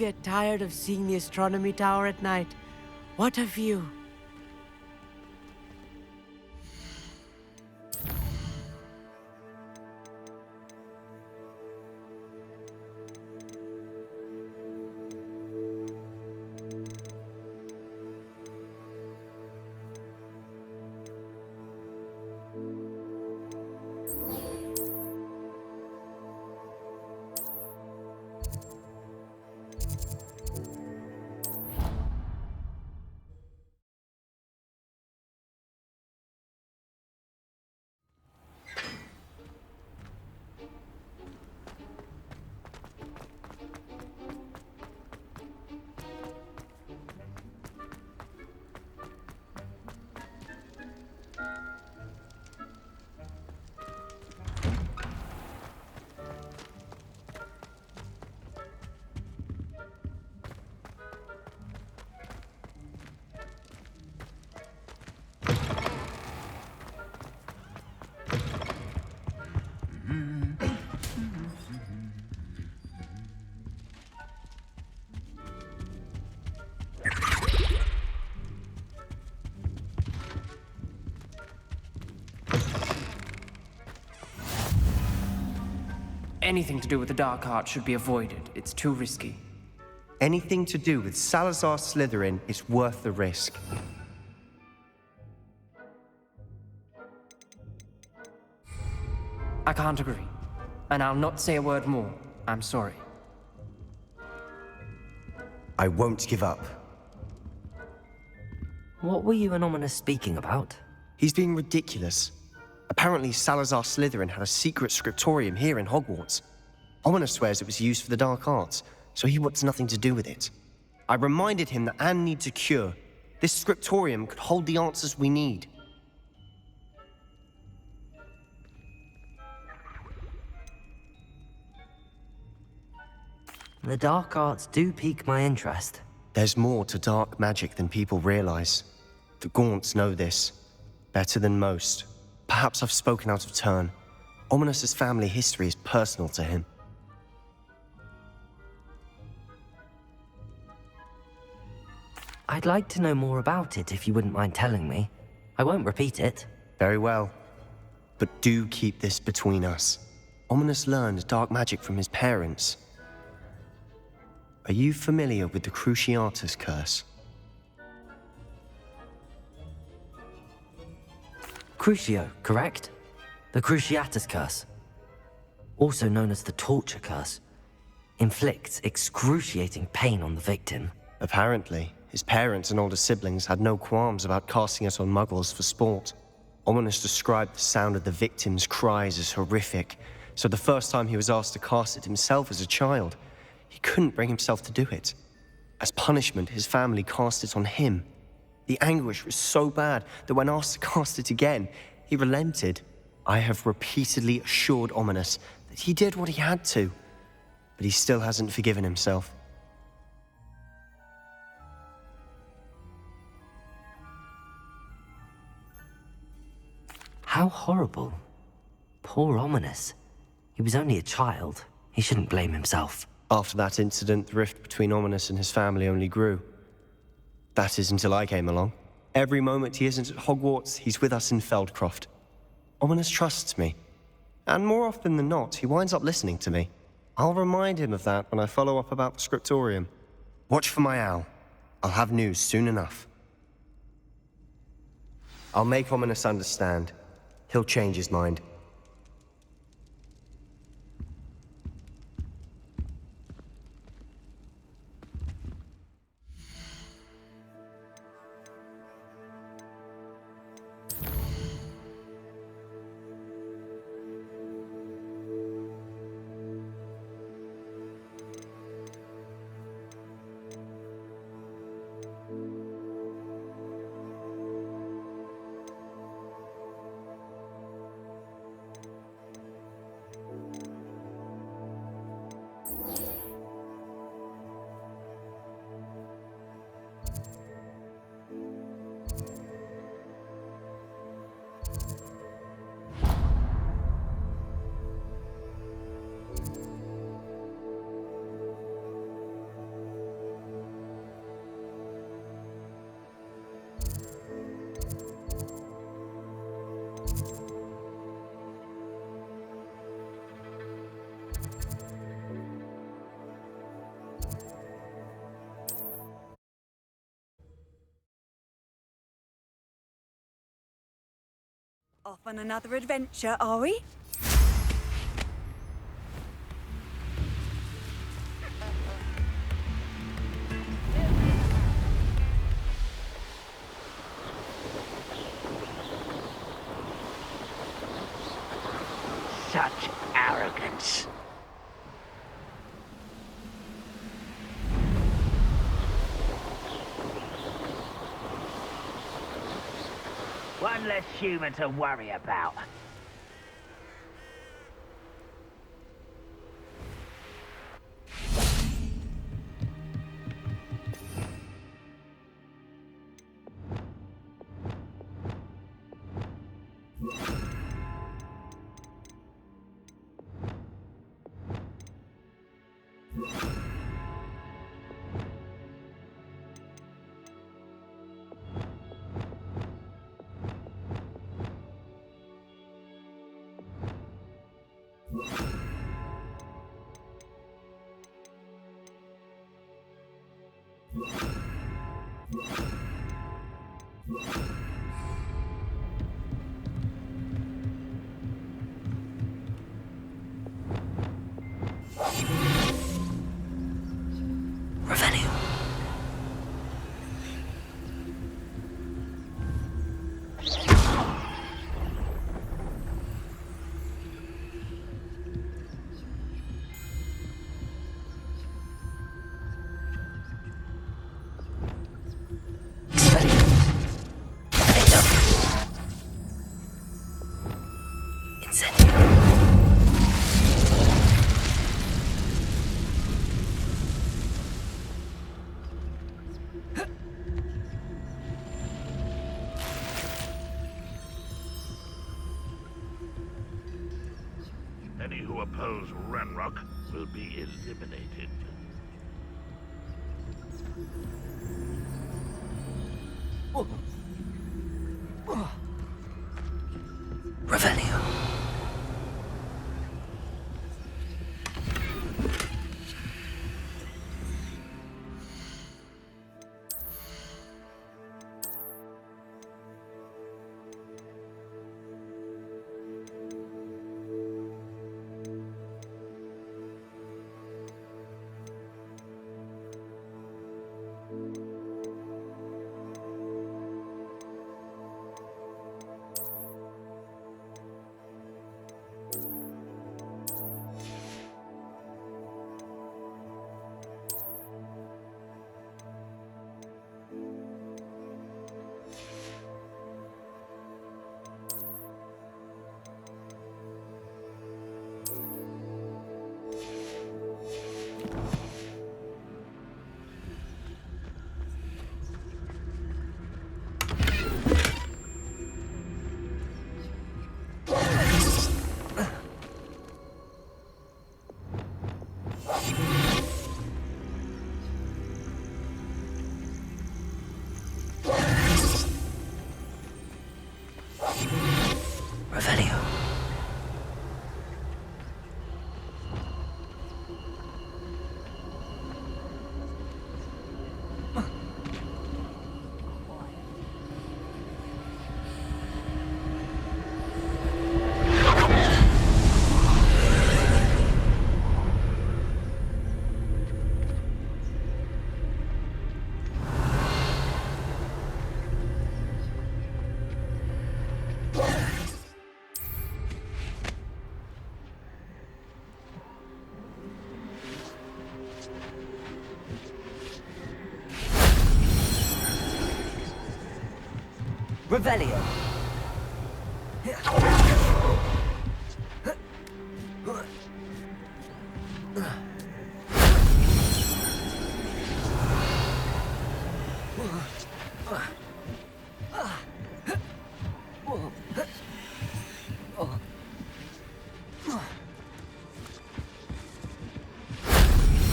get tired of seeing the astronomy tower at night? What a view! Anything to do with the dark arts should be avoided. It's too risky. Anything to do with Salazar Slytherin is worth the risk. I can't agree. And I'll not say a word more. I'm sorry. I won't give up. What were you and Ominous speaking about? He's being ridiculous. Apparently, Salazar Slytherin had a secret scriptorium here in Hogwarts. Ominous swears it was used for the dark arts, so he wants nothing to do with it. I reminded him that Anne needs a cure. This scriptorium could hold the answers we need. The dark arts do pique my interest. There's more to dark magic than people realize. The Gaunts know this, better than most. Perhaps I've spoken out of turn. Ominous's family history is personal to him. I'd like to know more about it if you wouldn't mind telling me. I won't repeat it. Very well. But do keep this between us. Ominous learned dark magic from his parents. Are you familiar with the Cruciatus curse? Crucio, correct? The Cruciatus curse. Also known as the torture curse. Inflicts excruciating pain on the victim. Apparently, his parents and older siblings had no qualms about casting it on muggles for sport. Ominous described the sound of the victim's cries as horrific, so the first time he was asked to cast it himself as a child, he couldn't bring himself to do it. As punishment, his family cast it on him. The anguish was so bad that when asked to cast it again, he relented. I have repeatedly assured Ominous that he did what he had to, but he still hasn't forgiven himself. How horrible. Poor Ominous. He was only a child. He shouldn't blame himself. After that incident, the rift between Ominous and his family only grew. That is until I came along. Every moment he isn't at Hogwarts, he's with us in Feldcroft. Ominous trusts me. And more often than not, he winds up listening to me. I'll remind him of that when I follow up about the scriptorium. Watch for my owl. I'll have news soon enough. I'll make Ominous understand. He'll change his mind. Off on another adventure, are we? Such arrogance. One less human to worry about. Revelio. Any who oppose Ranrock will be eliminated. Revelio. Revelio. Revelio.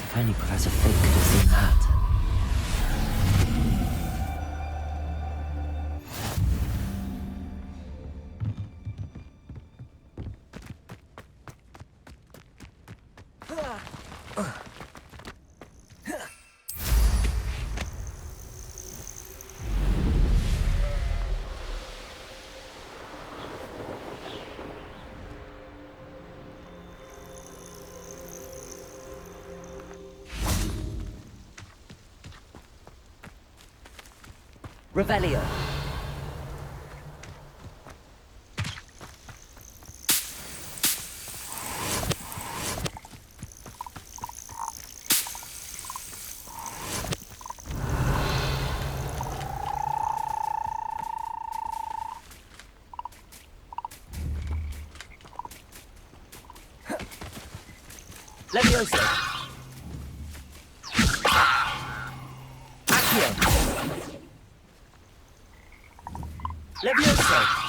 If only Professor Fig could have seen that. Revelio. Levioso. Accio. Levioso.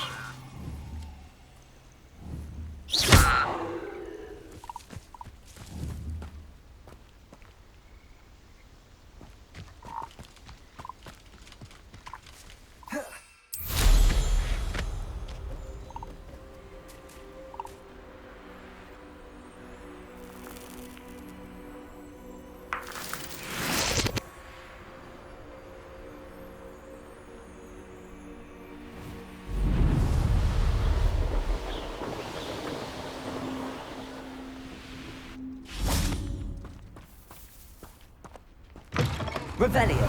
Revelio.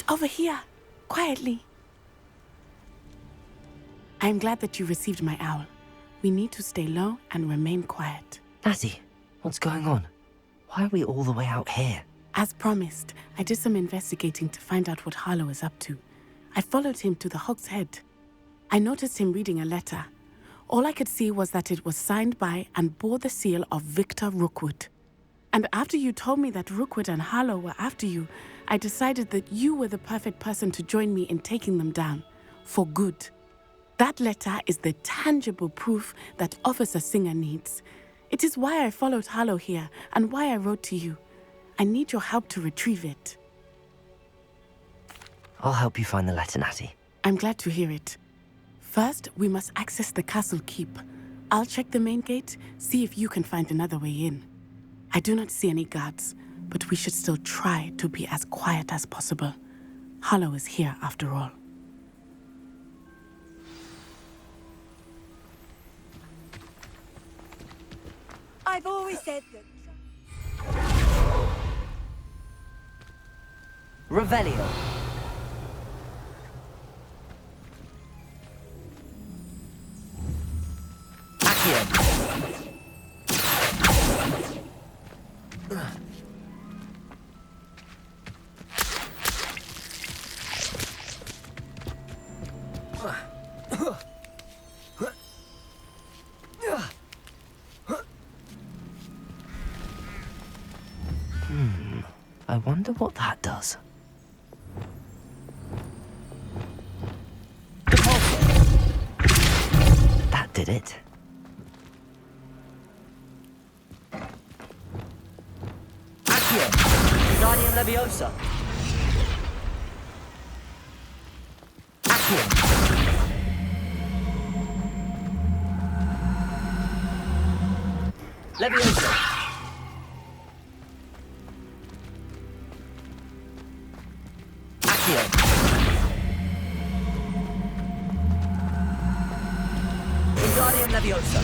Over here, quietly. I'm glad that you received my owl. We need to stay low and remain quiet. Natty, what's going on? Why are we all the way out here? As promised, I did some investigating to find out what Harlow is up to. I followed him to the Hog's Head. I noticed him reading a letter. All I could see was that it was signed by and bore the seal of Victor Rookwood. And after you told me that Rookwood and Harlow were after you, I decided that you were the perfect person to join me in taking them down. For good. That letter is the tangible proof that Officer Singer needs. It is why I followed Harlow here and why I wrote to you. I need your help to retrieve it. I'll help you find the letter, Natty. I'm glad to hear it. First, we must access the castle keep. I'll check the main gate, see if you can find another way in. I do not see any guards, but we should still try to be as quiet as possible. Harlow is here after all. I've always said that. Revelio. Accio. I wonder what that does. That did it. Accio! Guardian Leviosa! Accio! Leviosa! Wingardium Leviosa.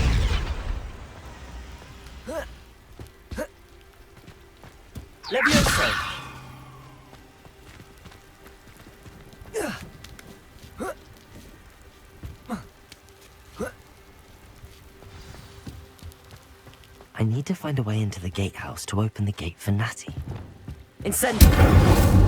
Leviosa. I need to find a way into the gatehouse to open the gate for Natty. Incendio!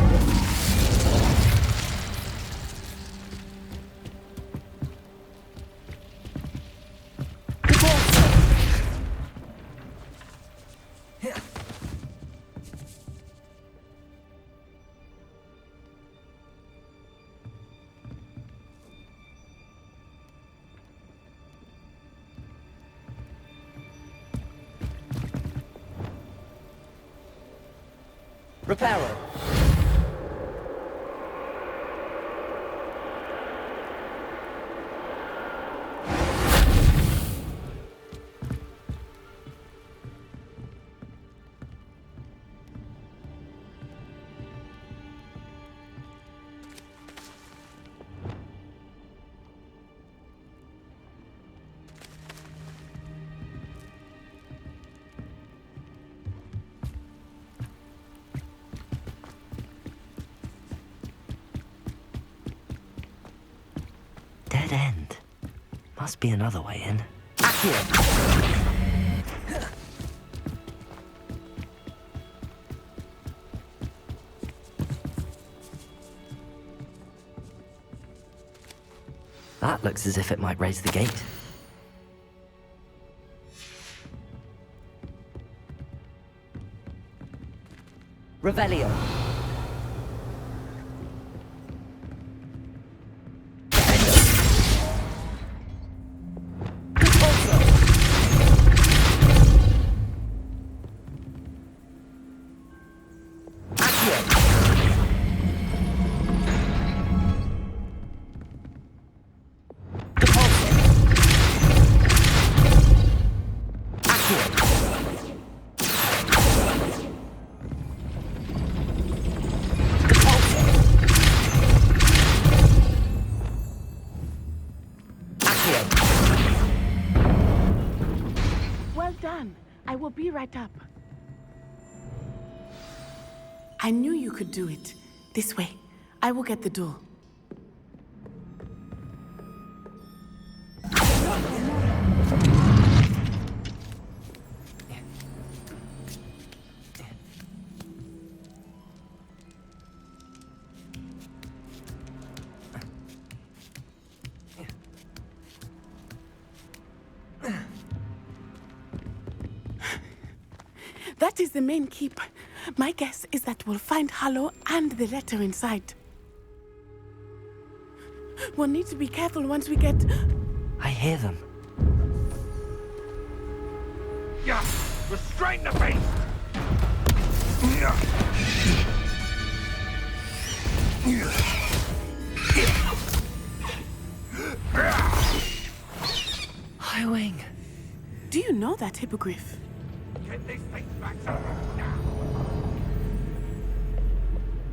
Reparo. Dead end. Must be another way in. Accio! That looks as if it might raise the gate. Revelio. Well done. I will be right up. I knew you could do it. This way. I will get the door. That is the main keep. My guess is that we'll find Harlow and the letter inside. We'll need to be careful once we get... I hear them. Yeah! Restrain the beast! Highwing. Do you know that hippogriff? Get this thing back now!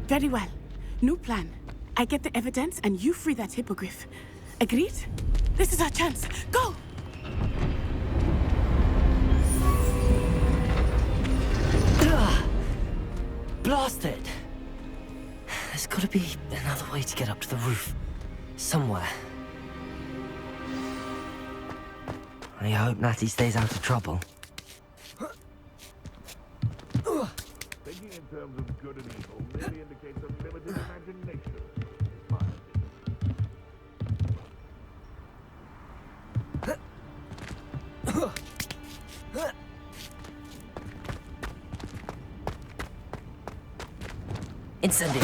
Very well. New plan. I get the evidence and you free that hippogriff. Agreed? This is our chance. Go! Blasted! There's gotta be another way to get up to the roof. Somewhere. I hope Natty stays out of trouble. Thinking in terms of good and evil merely indicates a limited imagination. Incendio.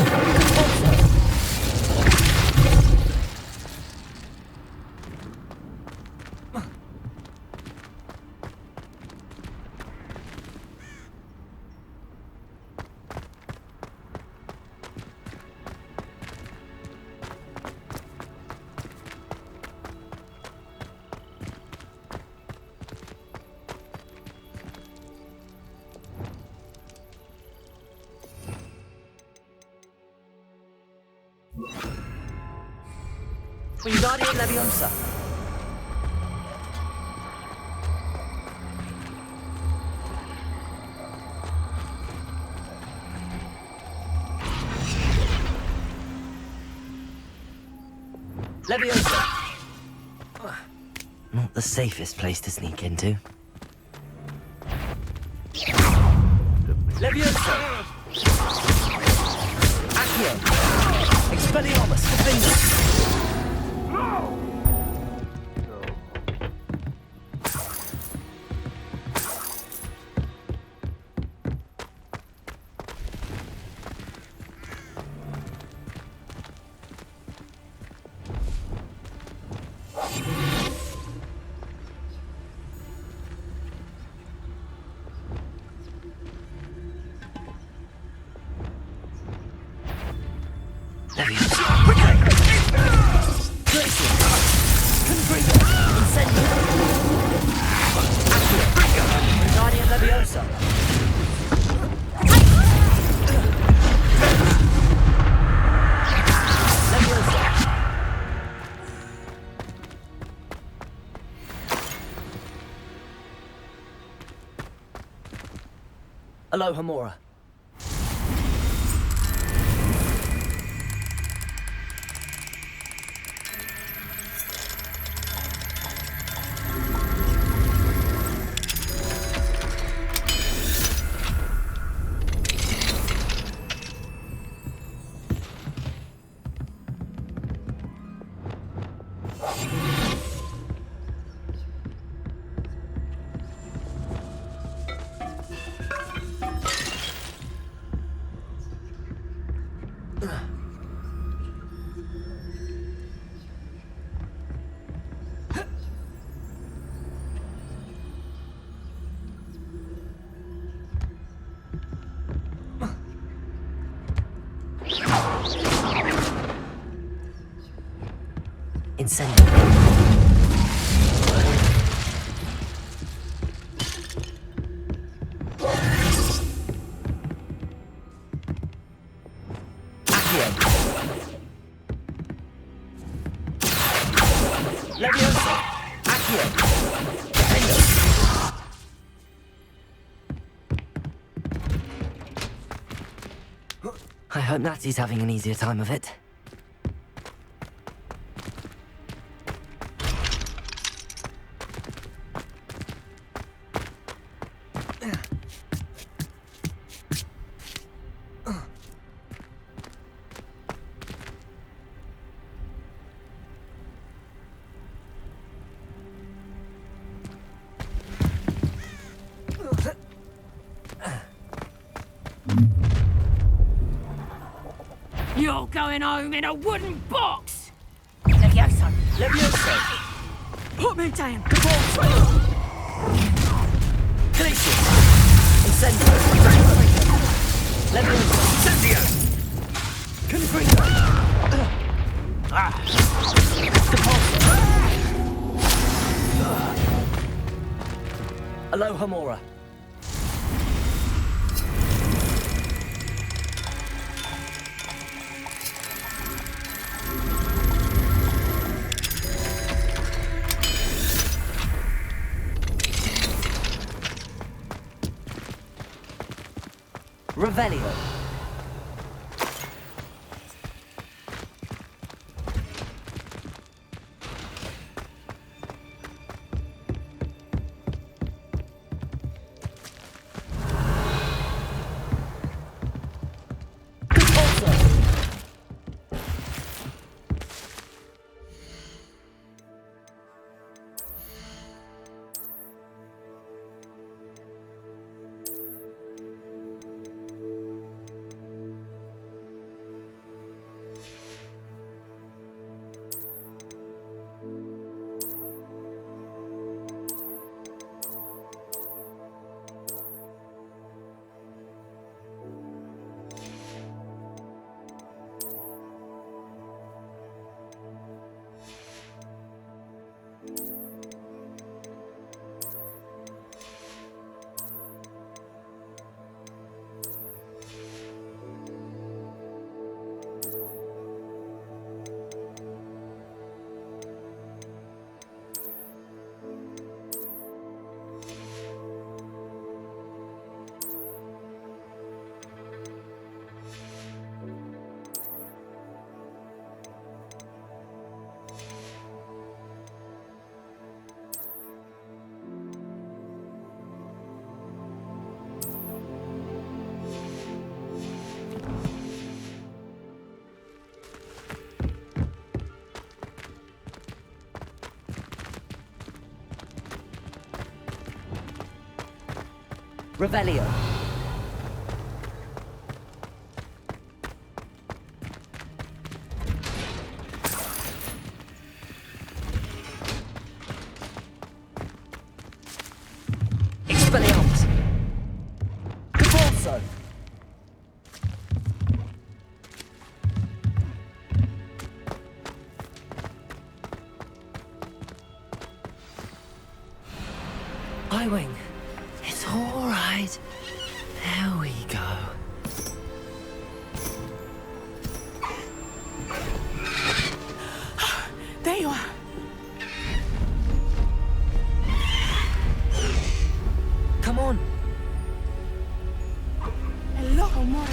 Wingardium Leviosa. Leviosa. Not the safest place to sneak into. Leviosa. Accio. Expelliarmus. Defender. Alohomora. Incendio. Accio. Leviosa. Accio. Defendo. I hope Natty's having an easier time of it. You're going home in a wooden box! Levioso! Leviosa. Put me down! Glacius. Incendio. Leviosa. Incendio! Confringo. Alohomora. Revelio. Revelio. Expelliarmus. Convulso. Highwing, it's all right. There we go. There you are. Come on. Hello, Amore.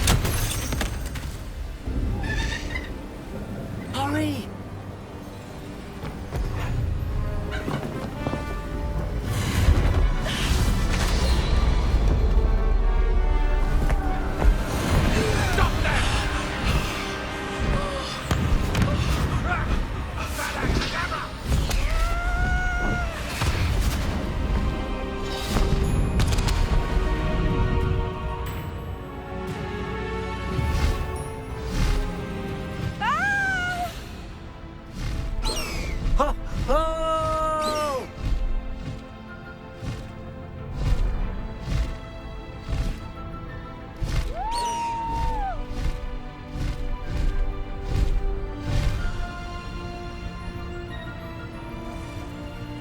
Hurry. Ho! Ho!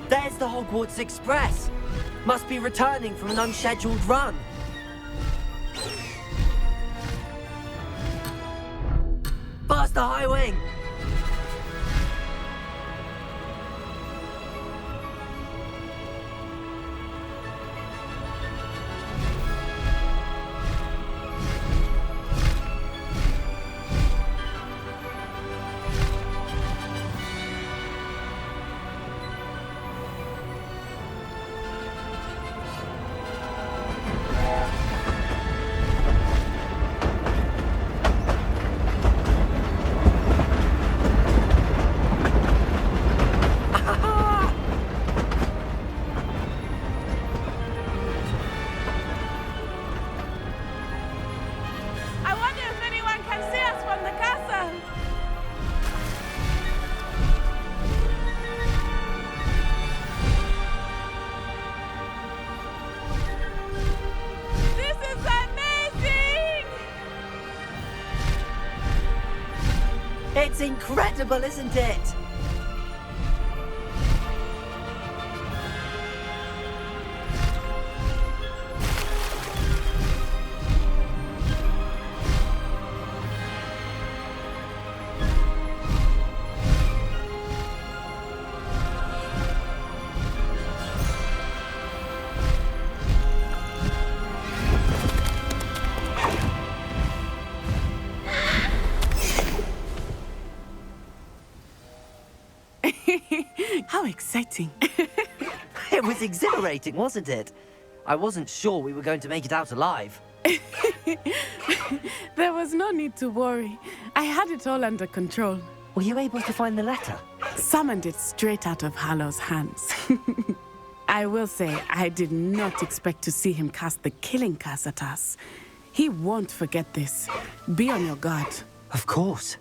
There's the Hogwarts Express. Must be returning from an unscheduled run. Faster, Highwing! I wonder if anyone can see us from the castle. This is amazing! It's incredible, isn't it? How exciting. It was exhilarating, wasn't it? I wasn't sure we were going to make it out alive. There was no need to worry. I had it all under control. Were you able to find the letter? Summoned it straight out of Hallow's hands. I will say, I did not expect to see him cast the killing curse at us. He won't forget this. Be on your guard. Of course.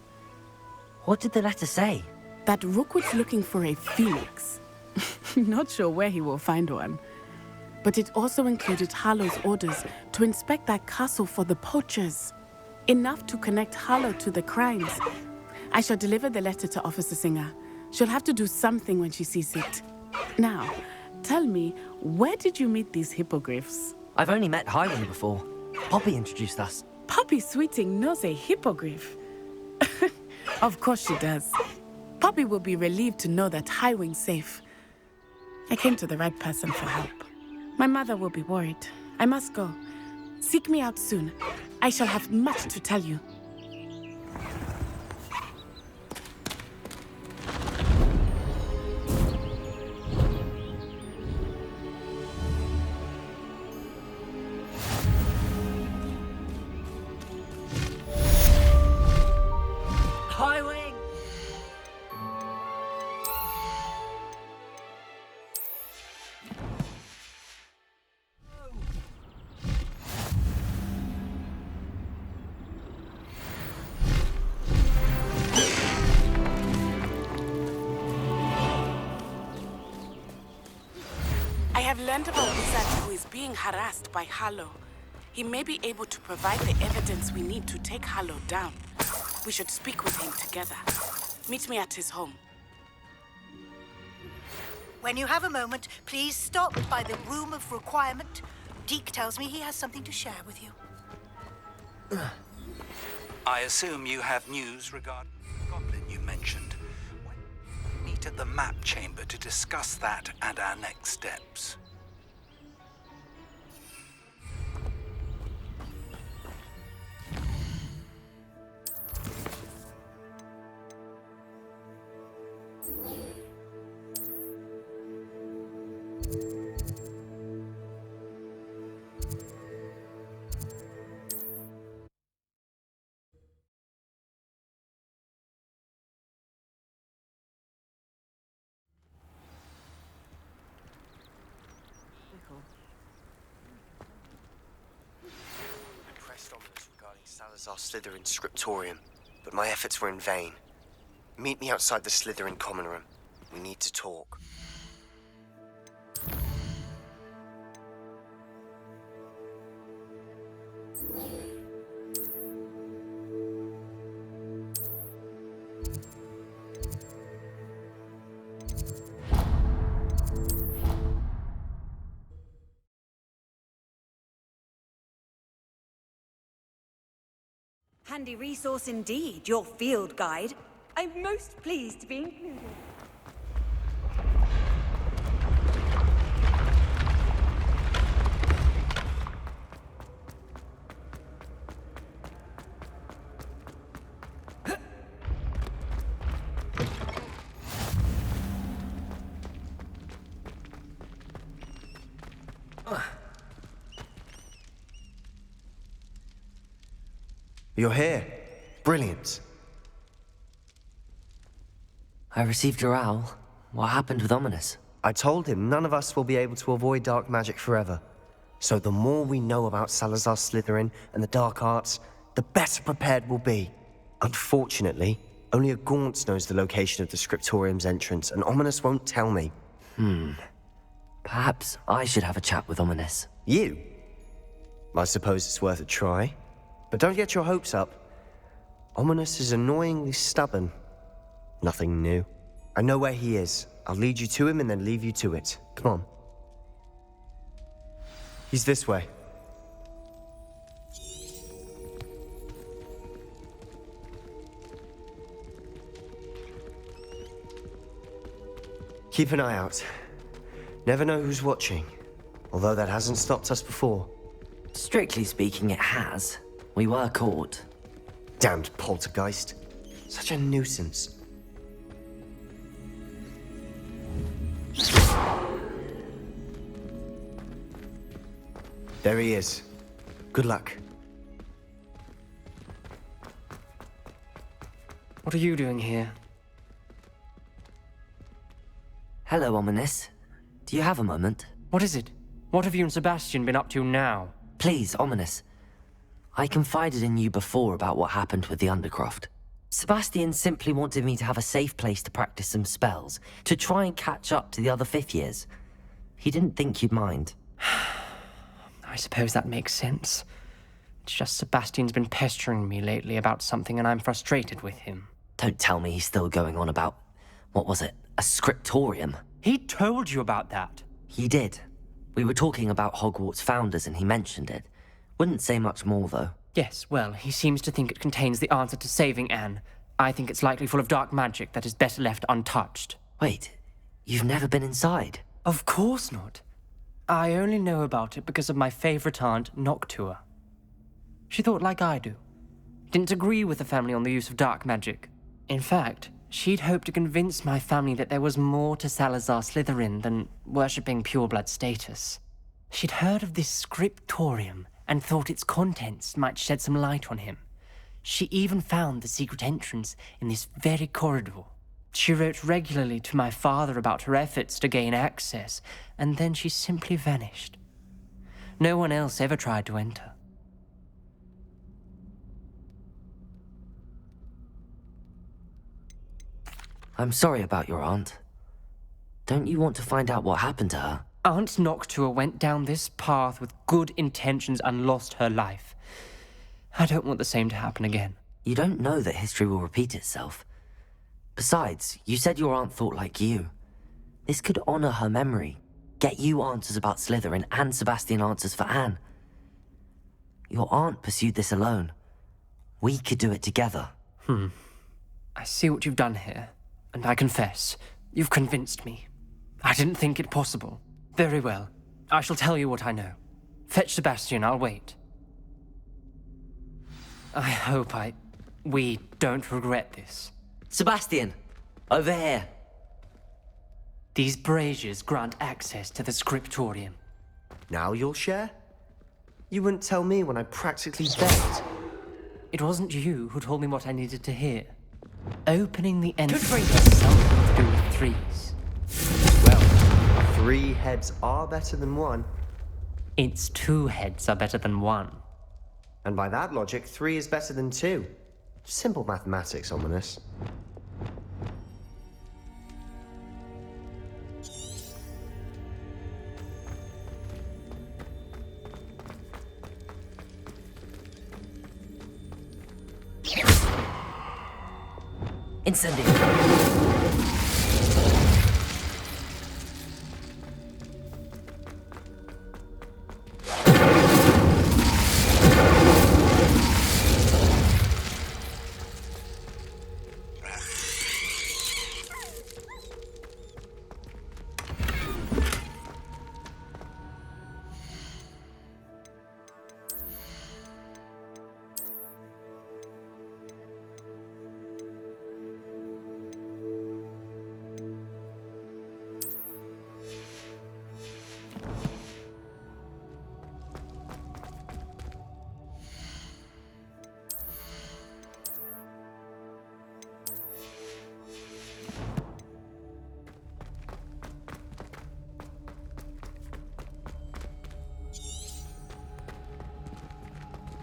What did the letter say? That Rookwood's looking for a phoenix. Not sure where he will find one. But it also included Hallow's orders to inspect that castle for the poachers. Enough to connect Hallow to the crimes. I shall deliver the letter to Officer Singer. She'll have to do something when she sees it. Now, tell me, where did you meet these hippogriffs? I've only met Highwing before. Poppy introduced us. Poppy Sweeting knows a hippogriff. Of course she does. Poppy will be relieved to know that Highwing's safe. I came to the right person for help. My mother will be worried. I must go. Seek me out soon. I shall have much to tell you. Highwing! I have learned about a wizard who is being harassed by Hallow. He may be able to provide the evidence we need to take Hallow down. We should speak with him together. Meet me at his home. When you have a moment, please stop by the Room of Requirement. Deke tells me he has something to share with you. I assume you have news regarding the goblin you mentioned. We meet at the map chamber to discuss that and our next steps. I pressed Ominous regarding Salazar Slytherin's scriptorium, but my efforts were in vain. Meet me outside the Slytherin common room. We need to talk. Handy resource indeed, your field guide. I'm most pleased to be included. You're here. Brilliant. I received your owl. What happened with Ominous? I told him none of us will be able to avoid dark magic forever. So the more we know about Salazar Slytherin and the dark arts, the better prepared we'll be. Unfortunately, only a Gaunt knows the location of the scriptorium's entrance, and Ominous won't tell me. Perhaps I should have a chat with Ominous. You? I suppose it's worth a try. But don't get your hopes up. Ominous is annoyingly stubborn. Nothing new. I know where he is. I'll lead you to him and then leave you to it. Come on. He's this way. Keep an eye out. Never know who's watching. Although that hasn't stopped us before. Strictly speaking, it has. We were caught. Damned poltergeist. Such a nuisance. There he is. Good luck. What are you doing here? Hello, Ominous. Do you have a moment? What is it? What have you and Sebastian been up to now? Please, Ominous. I confided in you before about what happened with the Undercroft. Sebastian simply wanted me to have a safe place to practice some spells, to try and catch up to the other fifth years. He didn't think you'd mind. I suppose that makes sense. It's just Sebastian's been pestering me lately about something and I'm frustrated with him. Don't tell me he's still going on about, what was it, a scriptorium? He told you about that. He did. We were talking about Hogwarts founders and he mentioned it. Wouldn't say much more, though. Yes, well, he seems to think it contains the answer to saving Anne. I think it's likely full of dark magic that is better left untouched. Wait, you've never been inside? Of course not. I only know about it because of my favorite aunt, Noctua. She thought like I do. Didn't agree with the family on the use of dark magic. In fact, she'd hoped to convince my family that there was more to Salazar Slytherin than worshipping pureblood status. She'd heard of this scriptorium and thought its contents might shed some light on him. She even found the secret entrance in this very corridor. She wrote regularly to my father about her efforts to gain access, and then she simply vanished. No one else ever tried to enter. I'm sorry about your aunt. Don't you want to find out what happened to her? Aunt Noctua went down this path with good intentions and lost her life. I don't want the same to happen again. You don't know that history will repeat itself. Besides, you said your aunt thought like you. This could honor her memory. Get you answers about Slytherin and Sebastian answers for Anne. Your aunt pursued this alone. We could do it together. I see what you've done here, and I confess, you've convinced me. I didn't think it possible. Very well. I shall tell you what I know. Fetch Sebastian, I'll wait. I hope we don't regret this. Sebastian! Over here! These braziers grant access to the scriptorium. Now you'll share? You wouldn't tell me when I practically begged. It wasn't you who told me what I needed to hear. Opening the entrance has something to do with threes. Well, 3 heads are better than 1. Its 2 heads are better than 1. And by that logic, 3 is better than 2. Simple mathematics, Ominous. Incendio!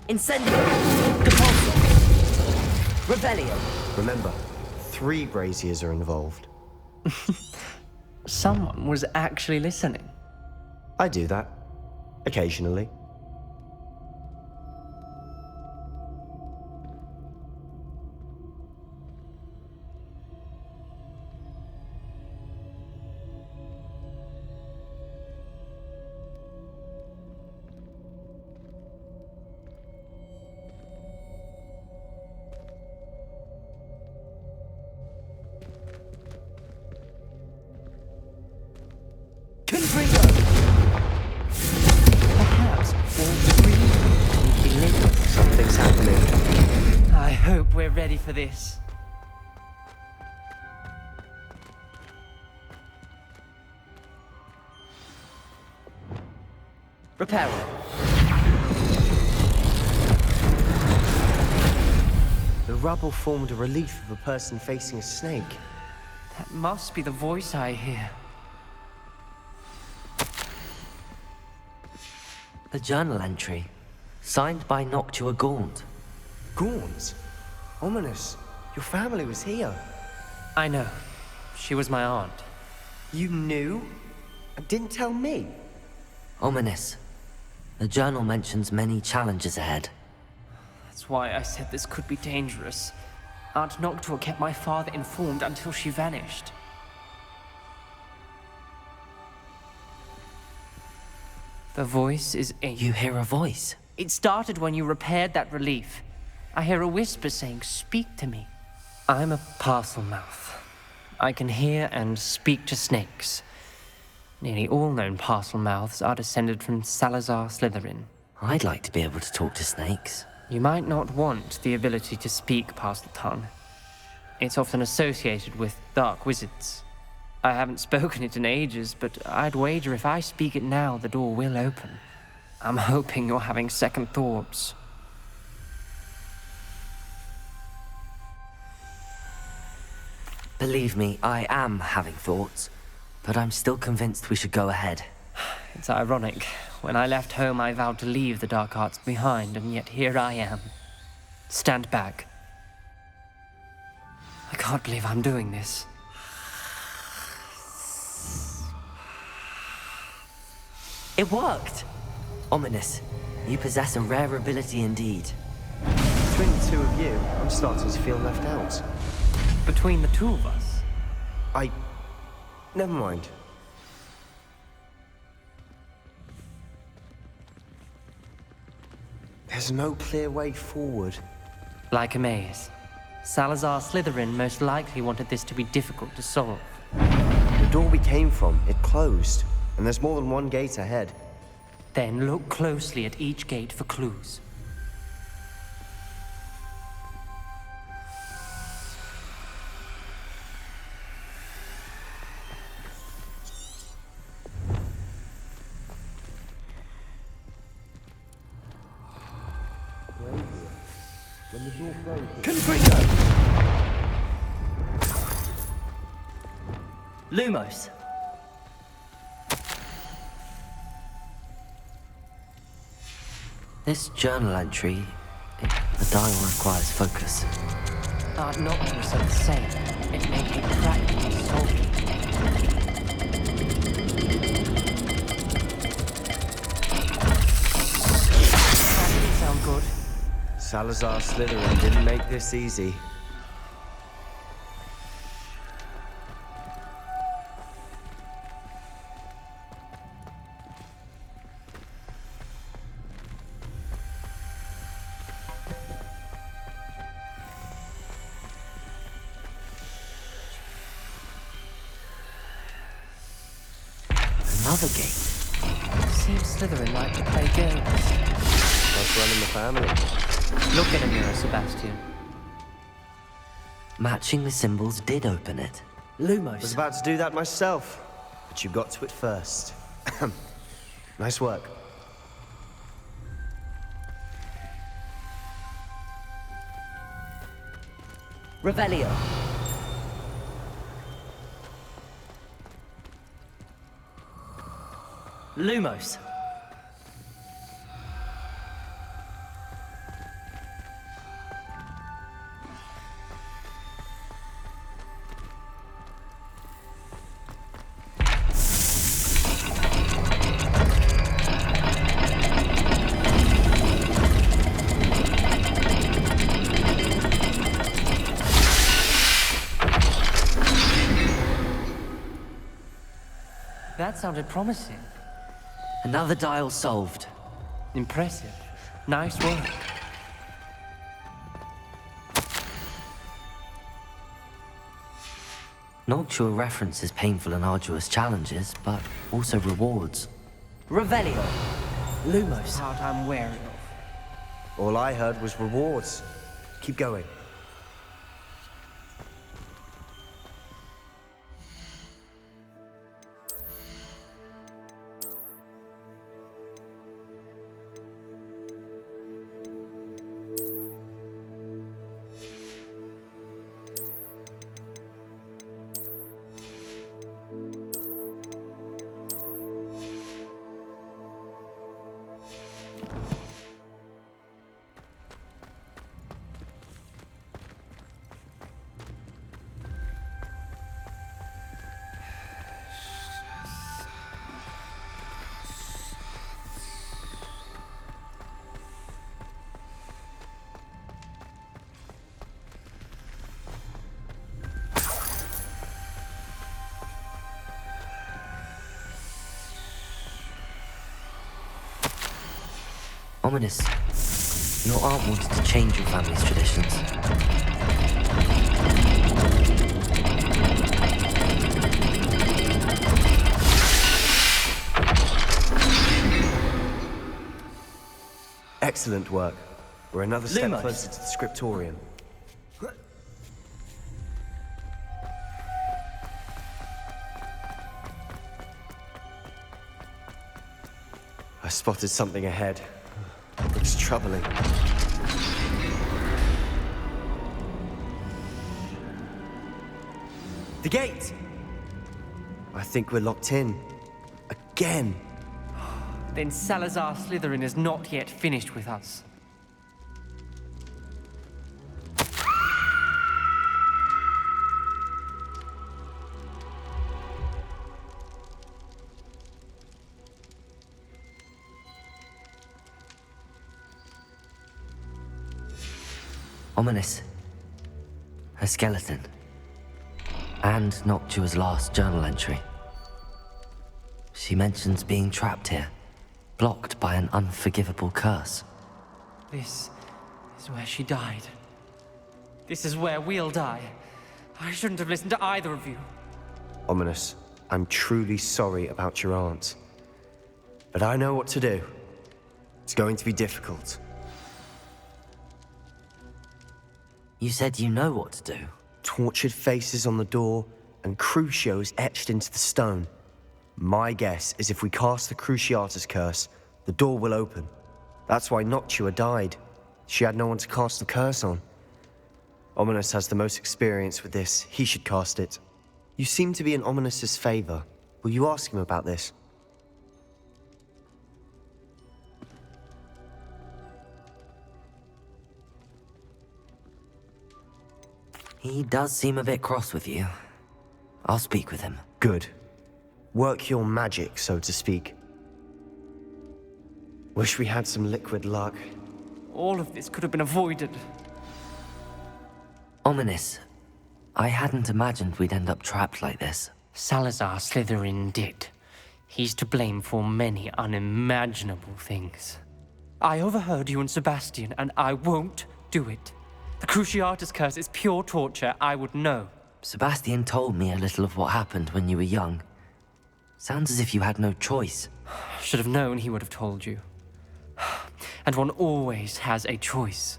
Incendio! Depulso! Revelio! Remember, 3 braziers are involved. Someone was actually listening. I do that. Occasionally. Perhaps all 3 need to be lit. Something's happening. I hope we're ready for this. Reparo! The rubble formed a relief of a person facing a snake. That must be the voice I hear. A journal entry, signed by Noctua Gaunt. Gaunt? Ominous. Your family was here. I know. She was my aunt. You knew? And didn't tell me? Ominous. The journal mentions many challenges ahead. That's why I said this could be dangerous. Aunt Noctua kept my father informed until she vanished. The voice is Amy. You hear a voice? It started when you repaired that relief. I hear a whisper saying, "Speak to me." I'm a parcel mouth. I can hear and speak to snakes. Nearly all known parcel mouths are descended from Salazar Slytherin. I'd like to be able to talk to snakes. You might not want the ability to speak parcel tongue. It's often associated with dark wizards. I haven't spoken it in ages, but I'd wager if I speak it now, the door will open. I'm hoping you're having second thoughts. Believe me, I am having thoughts, but I'm still convinced we should go ahead. It's ironic. When I left home, I vowed to leave the dark arts behind, and yet here I am. Stand back. I can't believe I'm doing this. It worked! Ominous, you possess a rare ability indeed. Between the 2 of you, I'm starting to feel left out. Between the 2 of us? Never mind. There's no clear way forward. Like a maze. Salazar Slytherin most likely wanted this to be difficult to solve. The door we came from, it closed. And there's more than one gate ahead. Then look closely at each gate for clues. Lumos. This journal entry, the dial requires focus. Nocturus are the same. It may take practice to solve it. That didn't sound good. Salazar Slytherin didn't make this easy. Another gate. Seems Slytherin like to play games. That's running the family. Look in a mirror, Sebastian. Matching the symbols did open it. I was Lumos. about to do that myself, but you got to it first. Nice work. Revelio. Lumos. That sounded promising. Another dial solved. Impressive. Nice work. Noctua references painful and arduous challenges, but also rewards. Revelio. Lumos. Part I'm wary of. All I heard was rewards. Keep going. Ominous. Your aunt wanted to change your family's traditions. Excellent work. We're another step Lumos. closer to the scriptorium. I spotted something ahead. Looks troubling. The gate! I think we're locked in. Again! Then Salazar Slytherin is not yet finished with us. Ominous. A skeleton. And Noctua's last journal entry. She mentions being trapped here, blocked by an unforgivable curse. This is where she died. This is where we'll die. I shouldn't have listened to either of you. Ominous, I'm truly sorry about your aunt. But I know what to do. It's going to be difficult. You said you know what to do. Tortured faces on the door and Crucios etched into the stone. My guess is if we cast the Cruciatus curse, the door will open. That's why Noctua died. She had no one to cast the curse on. Ominous has the most experience with this. He should cast it. You seem to be in Ominous's favor. Will you ask him about this? He does seem a bit cross with you. I'll speak with him. Good. Work your magic, so to speak. Wish we had some liquid luck. All of this could have been avoided. Ominous, I hadn't imagined we'd end up trapped like this. Salazar Slytherin did. He's to blame for many unimaginable things. I overheard you and Sebastian, and I won't do it. The Cruciatus curse is pure torture. I would know. Sebastian told me a little of what happened when you were young. Sounds as if you had no choice. Should have known he would have told you. And one always has a choice.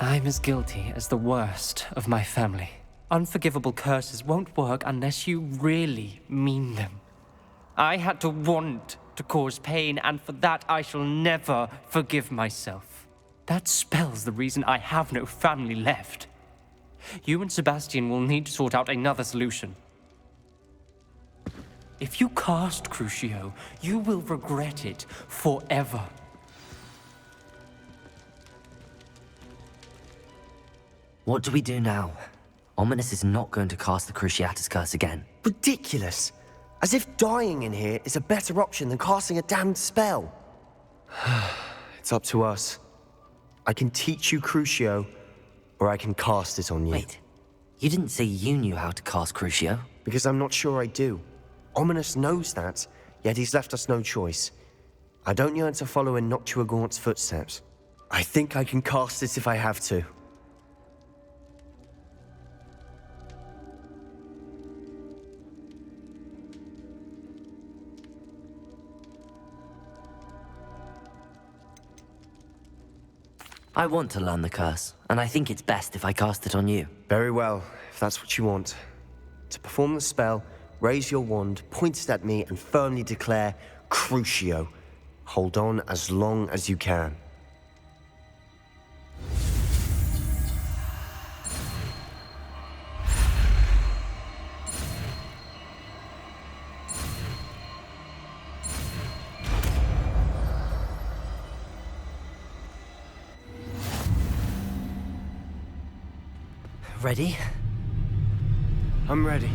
I'm as guilty as the worst of my family. Unforgivable curses won't work unless you really mean them. I had to want to cause pain, and for that I shall never forgive myself. That spells the reason I have no family left. You and Sebastian will need to sort out another solution. If you cast Crucio, you will regret it forever. What do we do now? Ominous is not going to cast the Cruciatus curse again. Ridiculous! As if dying in here is a better option than casting a damned spell. It's up to us. I can teach you Crucio, or I can cast it on you. Wait, you didn't say you knew how to cast Crucio? Because I'm not sure I do. Ominous knows that, yet he's left us no choice. I don't yearn to follow in Noctua Gaunt's footsteps. I think I can cast it if I have to. I want to learn the curse, and I think it's best if I cast it on you. Very well, if that's what you want. To perform the spell, raise your wand, point it at me, and firmly declare, Crucio. Hold on as long as you can. Ready? I'm ready.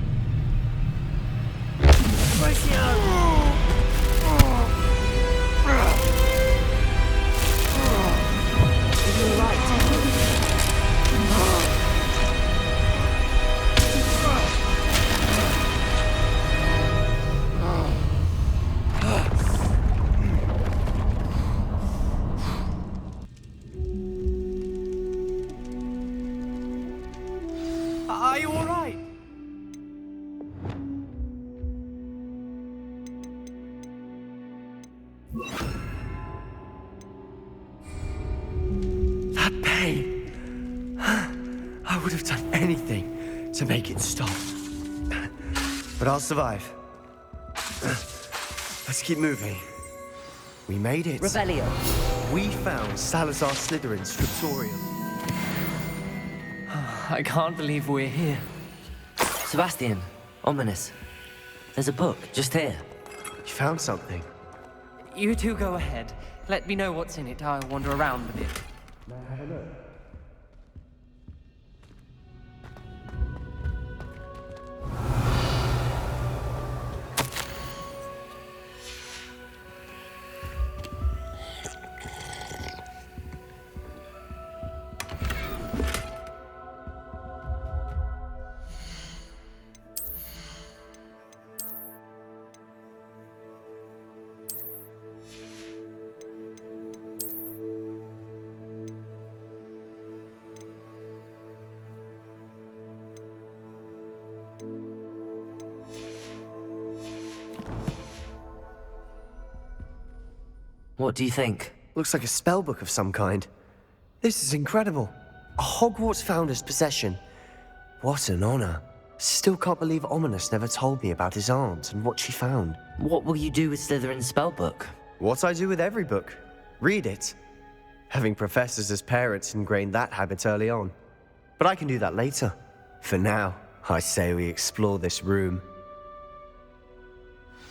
Are you all right? That pain. I would have done anything to make it stop. But I'll survive. Let's keep moving. We made it. Revelio. We found Salazar Slytherin's scriptorium. I can't believe we're here. Sebastian, Ominous. There's a book just here. You found something. You two go ahead. Let me know what's in it. I'll wander around with it. May I have a look? What do you think? Looks like a spellbook of some kind. This is incredible. A Hogwarts founder's possession. What an honor. Still can't believe Ominous never told me about his aunt and what she found. What will you do with Slytherin's spellbook? What I do with every book. Read it. Having professors as parents ingrained that habit early on. But I can do that later. For now, I say we explore this room.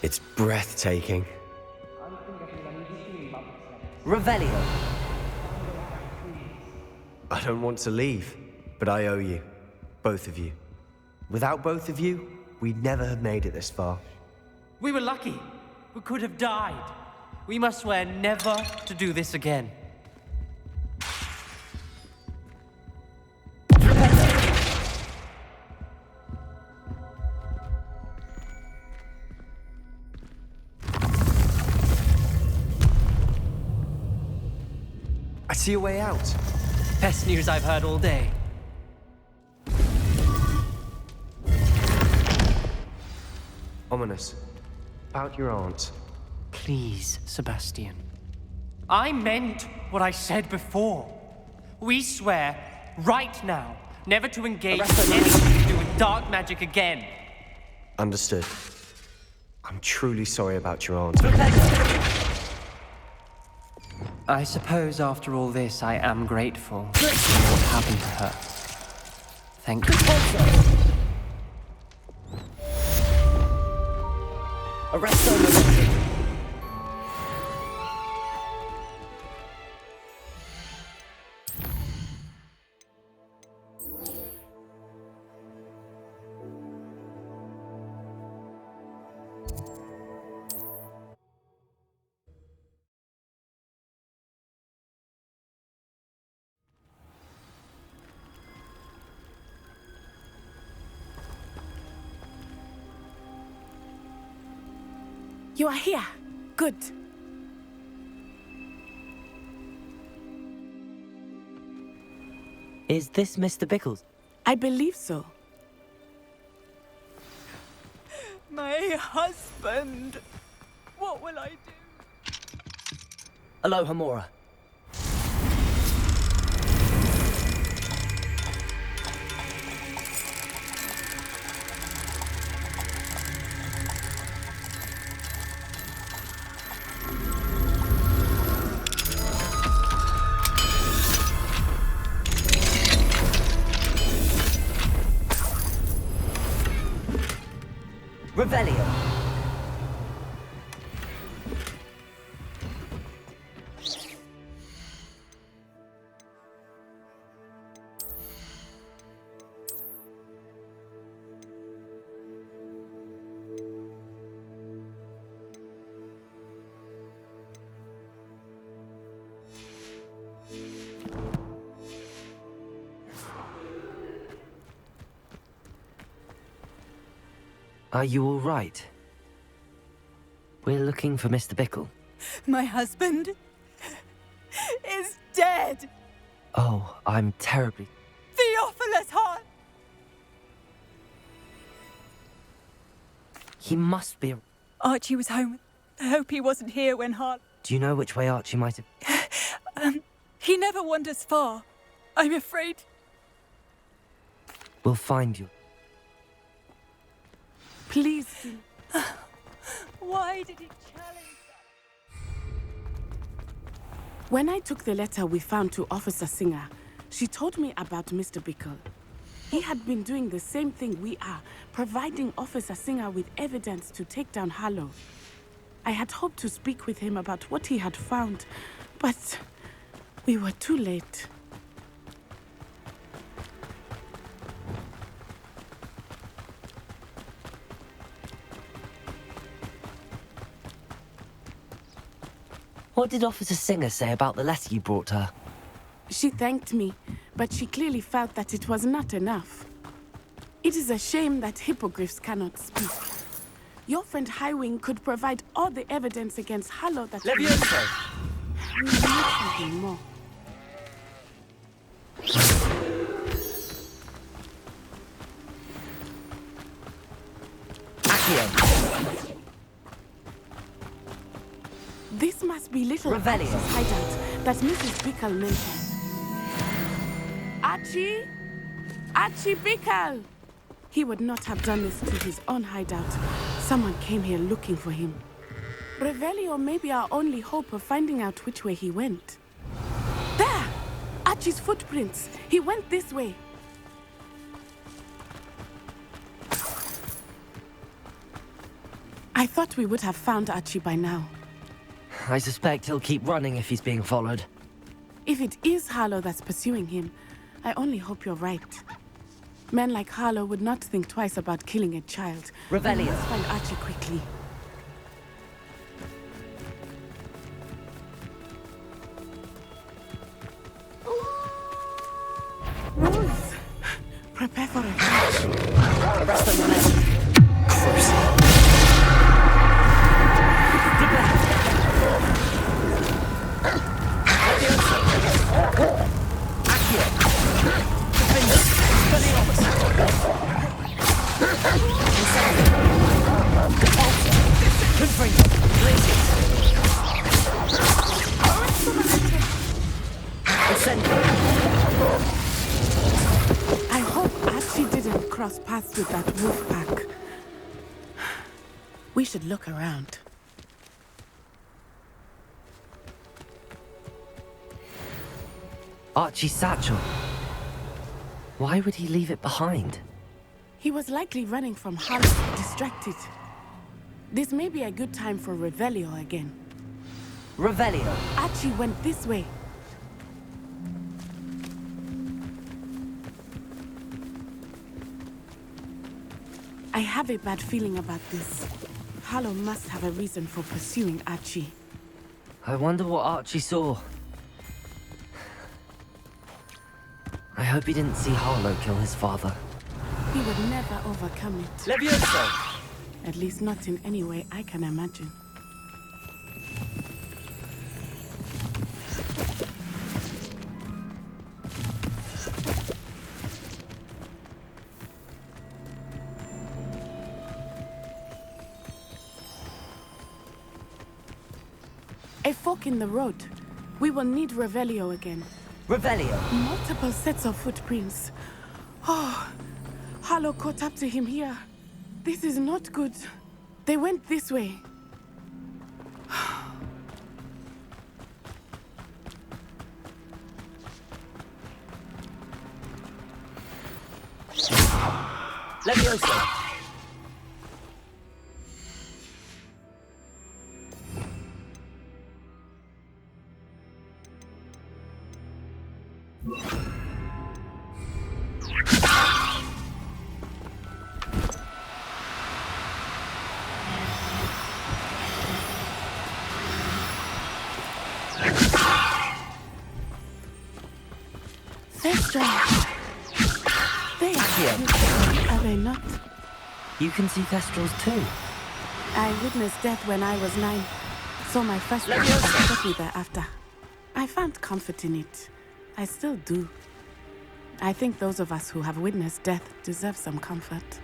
It's breathtaking. Revelio. I don't want to leave, but I owe you. Both of you. Without both of you, we'd never have made it this far. We were lucky. We could have died. We must swear never to do this again. I see a way out. Best news I've heard all day. Ominous. About your aunt. Please, Sebastian. I meant what I said before. We swear, right now, never to engage in anything to do with dark magic again. Understood. I'm truly sorry about your aunt. I suppose after all this, I am grateful for what happened to her. Thank you. Arresto momentum. You are here. Good. Is this Mr. Bickles? I believe so. My husband. What will I do? Aloha, Mora. Revelio. Are you all right? We're looking for Mr. Bickle. My husband is dead. Oh, I'm terribly... Theophilus Hart. He must be... Archie was home. I hope he wasn't here when Hart... Do you know which way Archie might have... He never wanders far. I'm afraid. We'll find you. Please do. Why did he challenge us? When I took the letter we found to Officer Singer, she told me about Mr. Bickle. He had been doing the same thing we are, providing Officer Singer with evidence to take down Harlow. I had hoped to speak with him about what he had found, but we were too late. What did Officer Singer say about the letter you brought her? She thanked me, but she clearly felt that it was not enough. It is a shame that hippogriffs cannot speak. Your friend Highwing could provide all the evidence against Harlow that... Levioso! We need something more. Accio! This This must be little Revelio. Archie's hideout that Mrs. Bickle mentioned. Archie? Archie Bickle! He would not have done this to his own hideout. Someone came here looking for him. Revelio may be our only hope of finding out which way he went. There! Archie's footprints. He went this way. I thought we would have found Archie by now. I suspect he'll keep running if he's being followed. If it is Harlow that's pursuing him, I only hope you're right. Men like Harlow would not think twice about killing a child. Revelio. Let's find Archie quickly. Rose! Prepare for it. Arrest them, men. I hope Archie didn't cross paths with that wolf pack. We should look around. Archie's satchel. Why would he leave it behind? He was likely running from Harlow, distracted. This may be a good time for Revelio again. Revelio. Archie went this way. I have a bad feeling about this. Harlow must have a reason for pursuing Archie. I wonder what Archie saw. I hope he didn't see Harlow kill his father. He would never overcome it. Levioso! At least not in any way I can imagine. A fork in the road. We will need Revelio again. Revelio. Multiple sets of footprints. Oh, Harlow caught up to him here. This is not good. They went this way. Levioso. They are they not? You can see Thestrals too. I witnessed death when I was 9. So my first was shortly thereafter. I found comfort in it. I still do. I think those of us who have witnessed death deserve some comfort.